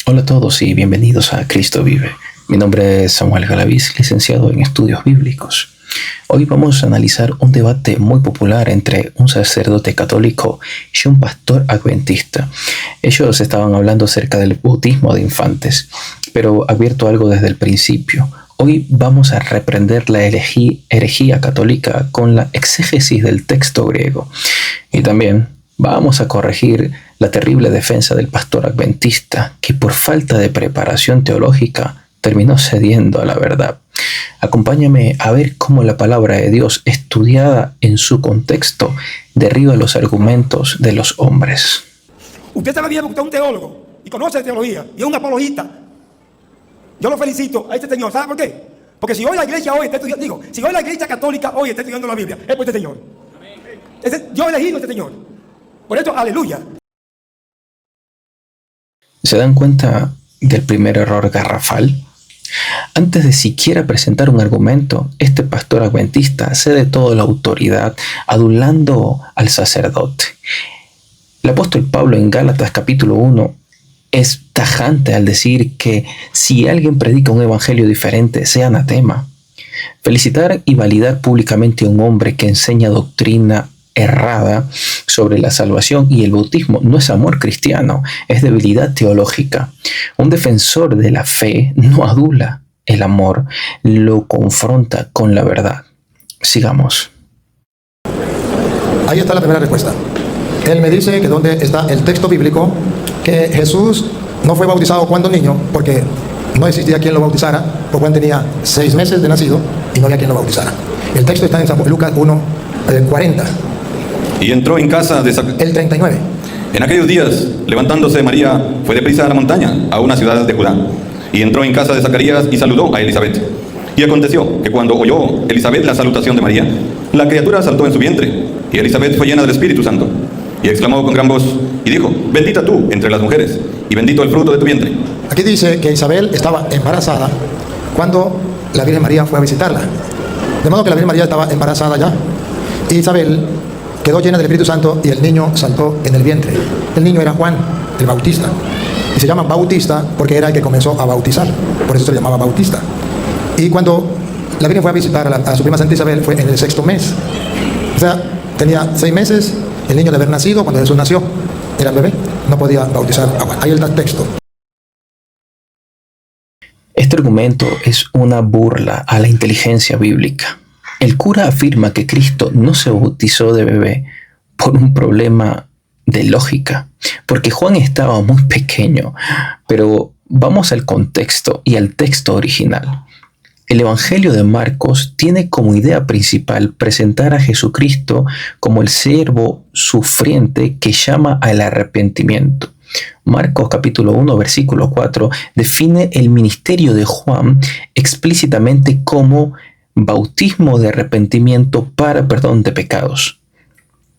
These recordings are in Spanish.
Hola a todos y bienvenidos a Cristo Vive. Mi nombre es Samuel Galaviz, licenciado en Estudios Bíblicos. Hoy vamos a analizar un debate muy popular entre un sacerdote católico y un pastor adventista. Ellos estaban hablando acerca del bautismo de infantes, pero advierto algo desde el principio. Hoy vamos a reprender la herejía católica con la exégesis del texto griego. Y también vamos a corregir la terrible defensa del pastor adventista, que por falta de preparación teológica terminó cediendo a la verdad. Acompáñame a ver cómo la palabra de Dios, estudiada en su contexto, derriba los argumentos de los hombres. Usted sabe bien porque usted es un teólogo y conoce de teología y es un apologista. Yo lo felicito a este señor. ¿Sabe por qué? Porque si hoy la iglesia hoy está estudiando, si hoy la iglesia católica hoy está estudiando la Biblia, es por este señor. Yo he elegido a este señor. Por eso, aleluya. ¿Se dan cuenta del primer error garrafal? Antes de siquiera presentar un argumento, este pastor adventista cede toda la autoridad adulando al sacerdote. El apóstol Pablo en Gálatas capítulo 1 es tajante al decir que si alguien predica un evangelio diferente, sea anatema. Felicitar y validar públicamente a un hombre que enseña doctrina errada sobre la salvación y el bautismo no es amor cristiano, es debilidad teológica. Un defensor de la fe no adula el amor, lo confronta con la verdad. Sigamos. Ahí está la primera respuesta. Él me dice que dónde está el texto bíblico, que Jesús no fue bautizado cuando niño, porque no existía quien lo bautizara, porque Juan tenía 6 meses de nacido y no había quien lo bautizara. El texto está en Lucas 1, 40. Y entró en casa de Zacarías. El 39. En aquellos días, levantándose María, fue deprisa a la montaña, a una ciudad de Judá. Y entró en casa de Zacarías y saludó a Elizabeth. Y aconteció que cuando oyó Elizabeth la salutación de María, la criatura saltó en su vientre. Y Elizabeth fue llena del Espíritu Santo. Y exclamó con gran voz y dijo: bendita tú entre las mujeres, y bendito el fruto de tu vientre. Aquí dice que Isabel estaba embarazada cuando la Virgen María fue a visitarla. De modo que la Virgen María estaba embarazada ya. Y Isabel quedó llena del Espíritu Santo y el niño saltó en el vientre. El niño era Juan, el Bautista. Y se llama Bautista porque era el que comenzó a bautizar. Por eso se le llamaba Bautista. Y cuando la Virgen fue a visitar a su prima Santa Isabel fue en el 6º mes. O sea, tenía 6 meses el niño de haber nacido. Cuando Jesús nació, era bebé, no podía bautizar a Juan. Ahí está el texto. Este argumento es una burla a la inteligencia bíblica. El cura afirma que Cristo no se bautizó de bebé por un problema de lógica, porque Juan estaba muy pequeño, pero vamos al contexto y al texto original. El Evangelio de Marcos tiene como idea principal presentar a Jesucristo como el siervo sufriente que llama al arrepentimiento. Marcos capítulo 1 versículo 4 define el ministerio de Juan explícitamente como bautismo de arrepentimiento para perdón de pecados.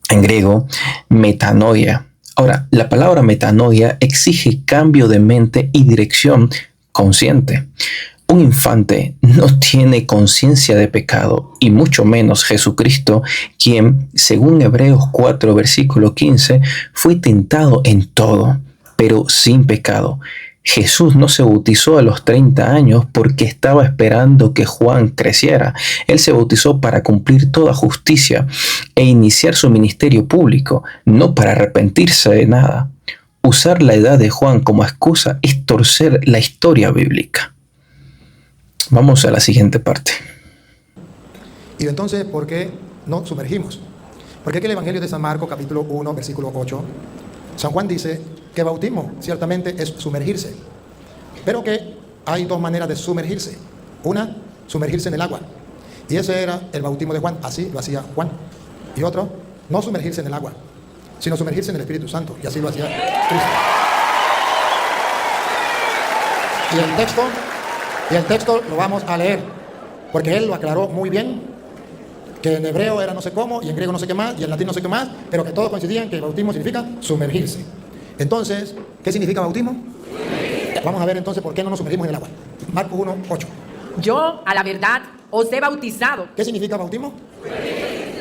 En griego, metanoia. Ahora, la palabra metanoia exige cambio de mente y dirección consciente. Un infante no tiene conciencia de pecado, y mucho menos Jesucristo, quien, según Hebreos 4, versículo 15, fue tentado en todo, pero sin pecado. Jesús no se bautizó a los 30 años porque estaba esperando que Juan creciera. Él se bautizó para cumplir toda justicia e iniciar su ministerio público, no para arrepentirse de nada. Usar la edad de Juan como excusa es torcer la historia bíblica. Vamos a la siguiente parte. Y entonces, ¿por qué no sumergimos? Porque aquí el Evangelio de San Marcos, capítulo 1, versículo 8, San Juan dice que bautismo ciertamente es sumergirse, pero que hay 2 maneras de sumergirse. Una, sumergirse en el agua. Y ese era el bautismo de Juan, así lo hacía Juan. Y otro, no sumergirse en el agua, sino sumergirse en el Espíritu Santo, y así lo hacía Cristo. Y el texto lo vamos a leer, porque él lo aclaró muy bien, que en hebreo era no sé cómo, y en griego no sé qué más, y en latín no sé qué más, pero que todos coincidían que el bautismo significa sumergirse. Entonces, ¿qué significa bautismo? Vamos a ver entonces por qué no nos sumergimos en el agua. Marcos 1, 8. Yo, a la verdad, os he bautizado. ¿Qué significa bautismo?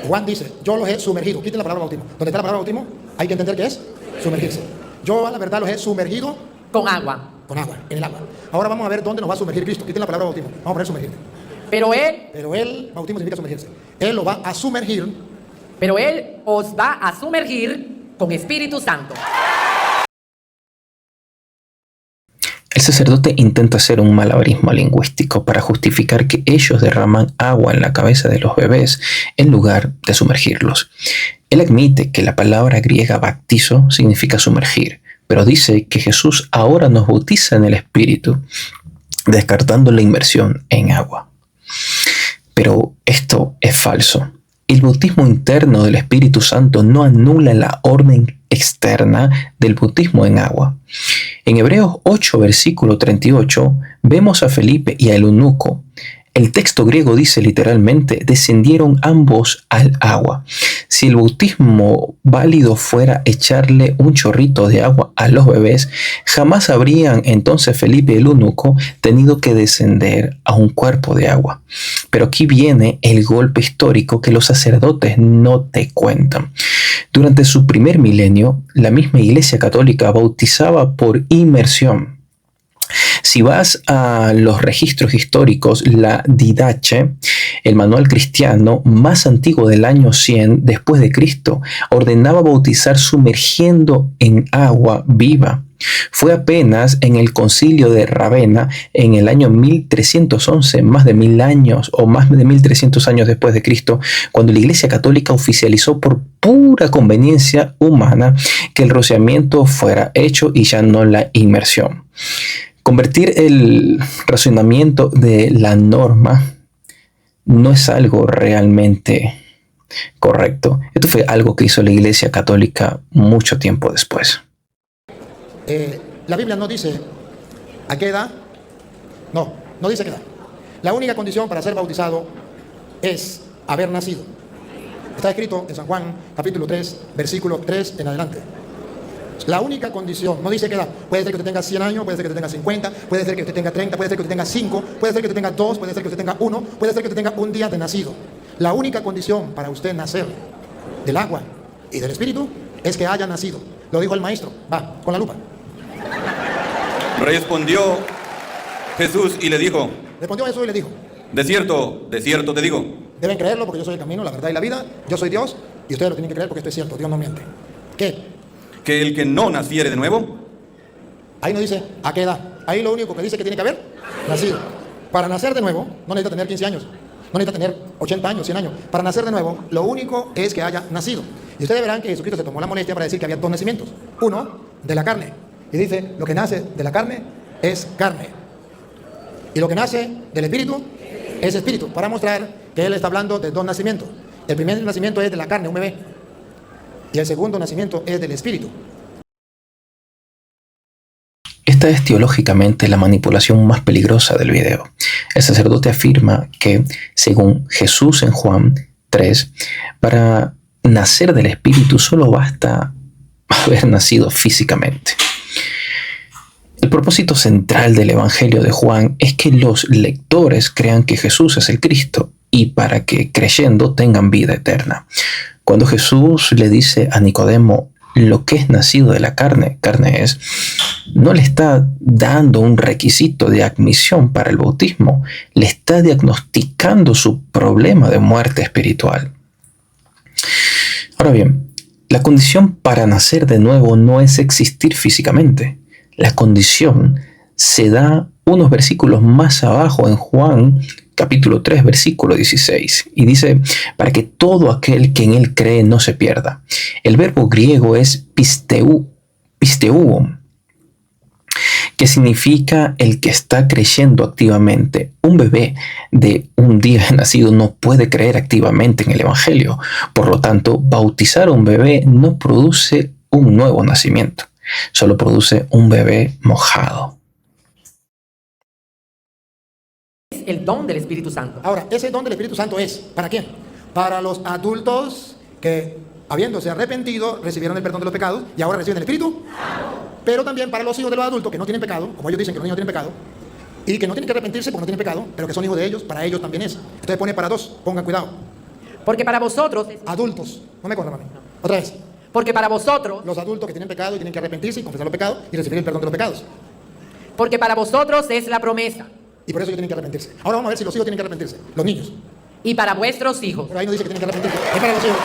Juan dice, yo los he sumergido. Quiten la palabra bautismo. ¿Dónde está la palabra bautismo? Hay que entender qué es sumergirse. Yo, a la verdad, los he sumergido Con agua. con agua, en el agua. Ahora vamos a ver dónde nos va a sumergir Cristo. Quiten la palabra bautismo. Vamos a poner sumergirte. Pero Él, Pero Él, bautismo significa sumergirse. Él lo va a sumergir. pero Él os va a sumergir con Espíritu Santo. El sacerdote intenta hacer un malabarismo lingüístico para justificar que ellos derraman agua en la cabeza de los bebés en lugar de sumergirlos. Él admite que la palabra griega baptizo significa sumergir, pero dice que Jesús ahora nos bautiza en el Espíritu, descartando la inmersión en agua. Pero esto es falso. El bautismo interno del Espíritu Santo no anula la orden externa del bautismo en agua. En Hebreos 8, versículo 38, vemos a Felipe y al eunuco. El texto griego dice literalmente, descendieron ambos al agua. Si el bautismo válido fuera echarle un chorrito de agua a los bebés, jamás habrían entonces Felipe y el eunuco tenido que descender a un cuerpo de agua. Pero aquí viene el golpe histórico que los sacerdotes no te cuentan. Durante su primer milenio, la misma Iglesia Católica bautizaba por inmersión. Si vas a los registros históricos, la Didache, el manual cristiano más antiguo del año 100 después de Cristo, ordenaba bautizar sumergiendo en agua viva. Fue apenas en el concilio de Ravenna en el año 1311, más de 1000 años o más de 1300 años después de Cristo, cuando la Iglesia Católica oficializó por pura conveniencia humana que el rociamiento fuera hecho y ya no la inmersión. Convertir el razonamiento de la norma no es algo realmente correcto. Esto fue algo que hizo la Iglesia Católica mucho tiempo después. La Biblia no dice a qué edad. No dice qué edad. La única condición para ser bautizado es haber nacido. Está escrito en San Juan, capítulo 3, versículo 3 en adelante. La única condición, no dice qué edad. Puede ser que usted tenga 100 años, puede ser que usted tenga 50, puede ser que usted tenga 30, puede ser que usted tenga 5, puede ser que usted tenga 2, puede ser que usted tenga 1, puede ser que usted tenga un día de nacido. La única condición para usted nacer del agua y del Espíritu es que haya nacido. Lo dijo el maestro. Va, con la lupa. Respondió Jesús y le dijo, Respondió Jesús y le dijo, de cierto te digo, deben creerlo porque yo soy el camino, la verdad y la vida. Yo soy Dios y ustedes lo tienen que creer porque esto es cierto. Dios no miente. ¿Qué? que el que no naciere de nuevo, Ahí no dice a qué edad. Ahí lo único que dice que tiene que haber nacido. Para nacer de nuevo, no necesita tener 15 años, no necesita tener 80 años, 100 años. Para nacer de nuevo, lo único es que haya nacido. Y ustedes verán que Jesucristo se tomó la molestia para decir que había dos nacimientos. Uno, de la carne. Y dice, lo que nace de la carne es carne. Y lo que nace del Espíritu es Espíritu. Para mostrar que Él está hablando de dos nacimientos. El primer nacimiento es de la carne, un bebé. Y el segundo nacimiento es del Espíritu. Esta es teológicamente la manipulación más peligrosa del video. El sacerdote afirma que, según Jesús en Juan 3, para nacer del Espíritu solo basta haber nacido físicamente. El propósito central del Evangelio de Juan es que los lectores crean que Jesús es el Cristo y para que creyendo tengan vida eterna. Cuando Jesús le dice a Nicodemo lo que es nacido de la carne es, no le está dando un requisito de admisión para el bautismo, le está diagnosticando su problema de muerte espiritual. Ahora bien, la condición para nacer de nuevo no es existir físicamente. La condición se da unos versículos más abajo en Juan capítulo 3, versículo 16, y dice, para que todo aquel que en él cree no se pierda. El verbo griego es pisteuo, que significa el que está creyendo activamente. Un bebé de un día nacido no puede creer activamente en el Evangelio. Por lo tanto, bautizar a un bebé no produce un nuevo nacimiento, solo produce un bebé mojado. El don del Espíritu Santo. Ahora, ese don del Espíritu Santo es, ¿para quién? Para los adultos que, habiéndose arrepentido, recibieron el perdón de los pecados y ahora reciben el Espíritu. Pero también para los hijos de los adultos que no tienen pecado, como ellos dicen que los niños no tienen pecado, y que no tienen que arrepentirse porque no tienen pecado, pero que son hijos de ellos, para ellos también es. Entonces pone para dos, pongan cuidado. Porque para vosotros, Adultos, no me corran, mami. Otra vez, porque para vosotros, los adultos que tienen pecado y tienen que arrepentirse y confesar los pecados y recibir el perdón de los pecados. porque para vosotros es la promesa, Y por eso ellos tienen que arrepentirse. Ahora vamos a ver si los hijos tienen que arrepentirse. Los niños. y para vuestros hijos. Pero ahí no dice que tienen que arrepentirse. Es para los hijos.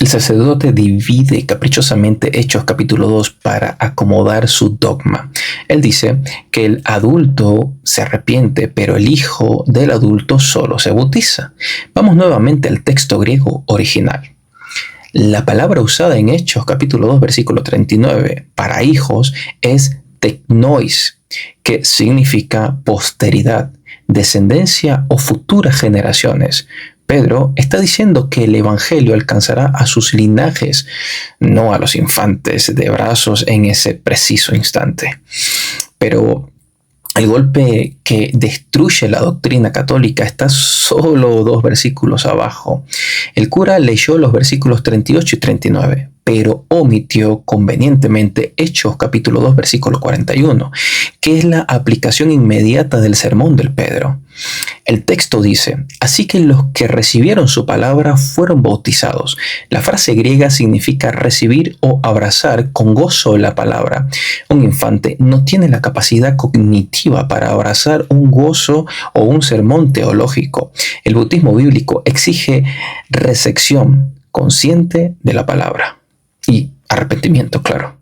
El sacerdote divide caprichosamente Hechos capítulo 2 para acomodar su dogma. Él dice que el adulto se arrepiente, pero el hijo del adulto solo se bautiza. Vamos nuevamente al texto griego original. La palabra usada en Hechos capítulo 2 versículo 39 para hijos es teknois, que significa posteridad, descendencia o futuras generaciones. Pedro está diciendo que el evangelio alcanzará a sus linajes, no a los infantes de brazos en ese preciso instante. Pero el golpe que destruye la doctrina católica está solo 2 versículos abajo. El cura leyó los versículos 38 y 39, pero omitió convenientemente Hechos capítulo 2 versículo 41, que es la aplicación inmediata del sermón del Pedro. El texto dice: así que los que recibieron su palabra fueron bautizados. La frase griega significa recibir o abrazar con gozo la palabra. Un infante no tiene la capacidad cognitiva para abrazar un gozo o un sermón teológico. El bautismo bíblico exige recepción consciente de la palabra y arrepentimiento, claro.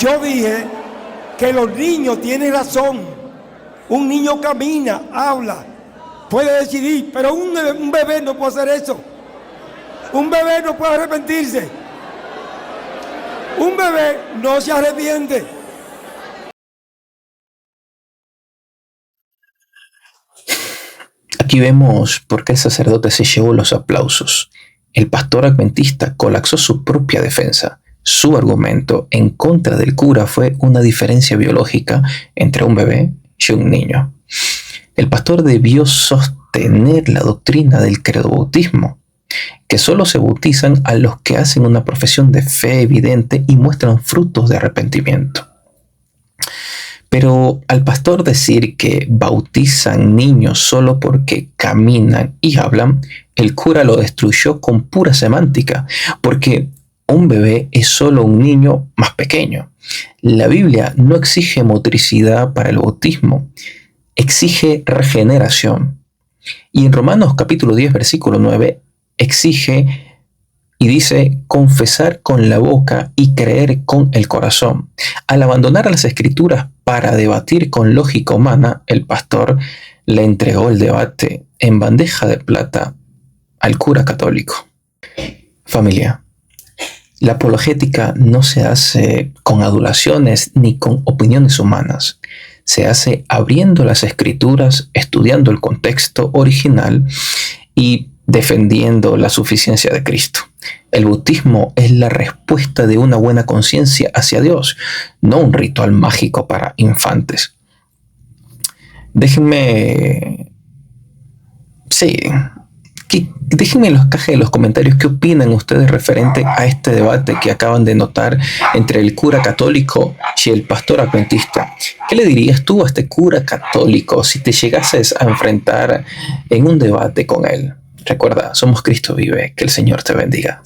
Yo dije que los niños tienen razón. Un niño camina, habla, puede decidir, pero un bebé no puede hacer eso. Un bebé no puede arrepentirse. Un bebé no se arrepiente. Aquí vemos por qué el sacerdote se llevó los aplausos. El pastor adventista colapsó su propia defensa. Su argumento en contra del cura fue una diferencia biológica entre un bebé y un niño. El pastor debió sostener la doctrina del credobautismo, que solo se bautizan a los que hacen una profesión de fe evidente y muestran frutos de arrepentimiento. Pero al pastor decir que bautizan niños solo porque caminan y hablan, el cura lo destruyó con pura semántica, porque un bebé es solo un niño más pequeño. La Biblia no exige motricidad para el bautismo, exige regeneración. Y en Romanos capítulo 10, versículo 9, exige y dice confesar con la boca y creer con el corazón. Al abandonar las escrituras para debatir con lógica humana, el pastor le entregó el debate en bandeja de plata al cura católico. Familia, la apologética no se hace con adulaciones ni con opiniones humanas. Se hace abriendo las escrituras, estudiando el contexto original y defendiendo la suficiencia de Cristo. El bautismo es la respuesta de una buena conciencia hacia Dios, no un ritual mágico para infantes. Déjenme en las cajas de los comentarios qué opinan ustedes referente a este debate que acaban de notar entre el cura católico y el pastor adventista. ¿Qué le dirías tú a este cura católico si te llegases a enfrentar en un debate con él? Recuerda, somos Cristo vive. Que el Señor te bendiga.